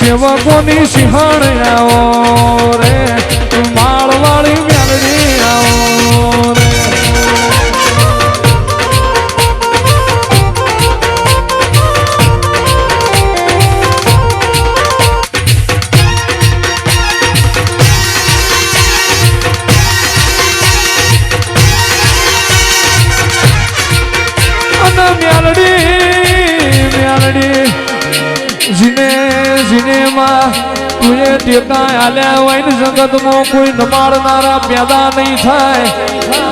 સેવકોની સિંહણ આવો રે માળવાળી મેલડી આવો રે तुझे टेका आल्या वैन जगत मो कोई न मारनारा पैदा नहीं थाय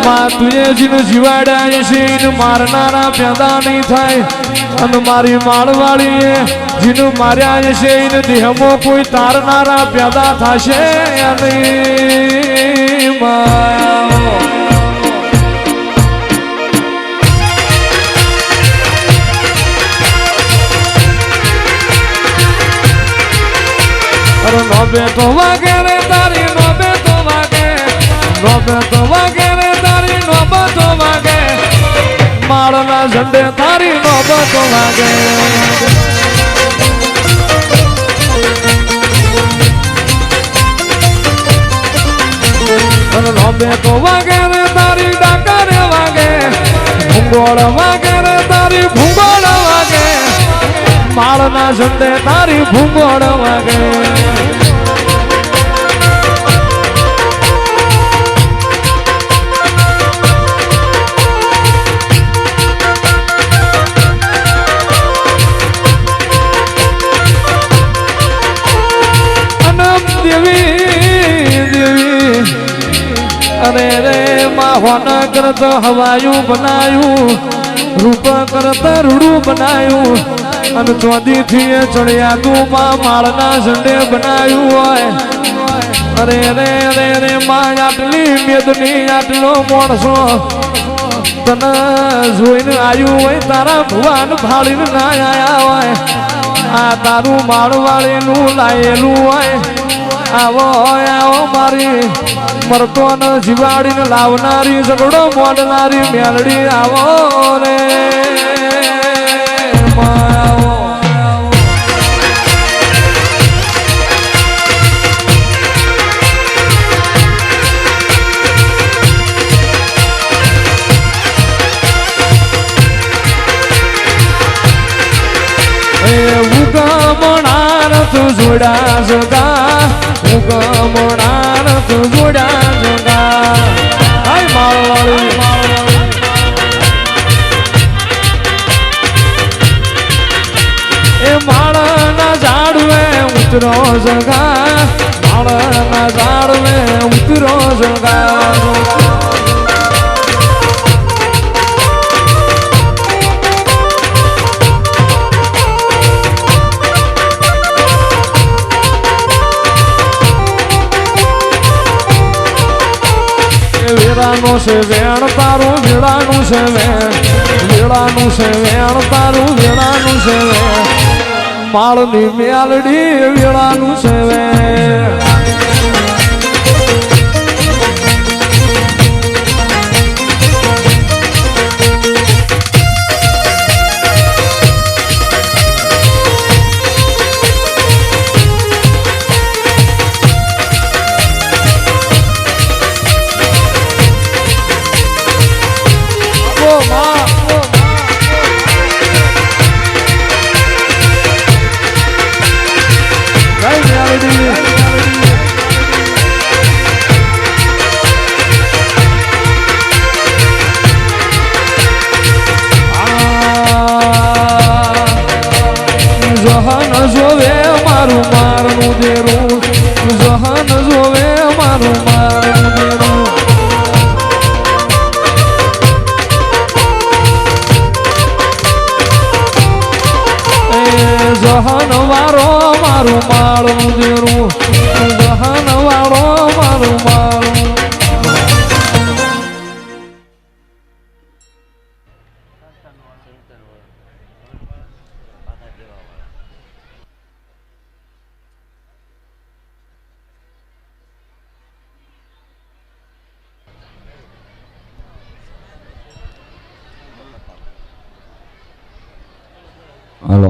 मां तुझे जिन जीवाड़ा છે इन मारनारा पैदा नहीं थाय अन मारी माळवाड़ी जिन मार्या છે इन देहमो कोई तारनारा पैदा थाशे या नहीं माया नोबे तो वागे रे तारी नोबे तो वागे रे तारी नोबे तो वागे मारना झंडे तारी नोबे तो वागे नोबे तो वागे रे तारी डाका रे वागे भूगोड़ वागे रे तारी भूगोड़ वागे मारना झंडे तारी भूगोड़ वागे अरे रे माहौन करत हवायू बनायू रूप करत रूड़ू बनायू अन चौधी थी चढ़िया तू मां माळना झंडे बनायू अरे रे रे रे मां आटली मेदनी आटलो माणसो तने जोईने आयु होय तारा भुवन भाळीने ना आया होय आ तारू माळवाळीनु लायेलू होय आवो आवो मारी मरतो न जीवाड़ी न लावनारी झगड़ो मोडनारी मेलड़ी आवो रे माओ उगमणार तू जोड़ा जगा उगमणार तू जोड़ा जगा हाय माळवाड़ी ए माळना झाड़वे उतरो जगा माळना झाड़वे उतरो जगा वीरानु से वेण तारू वीरानु से वेण वीरानु से वेण तारू वीरानु से वेण माळनी मेलडी वीरानु से वेण जहन जोवे मारू मारनु देरू जहन जोवे मारू मारनु देरू जहन वारो मारू मारनु देरू जहन वारो मारू मारू हेलो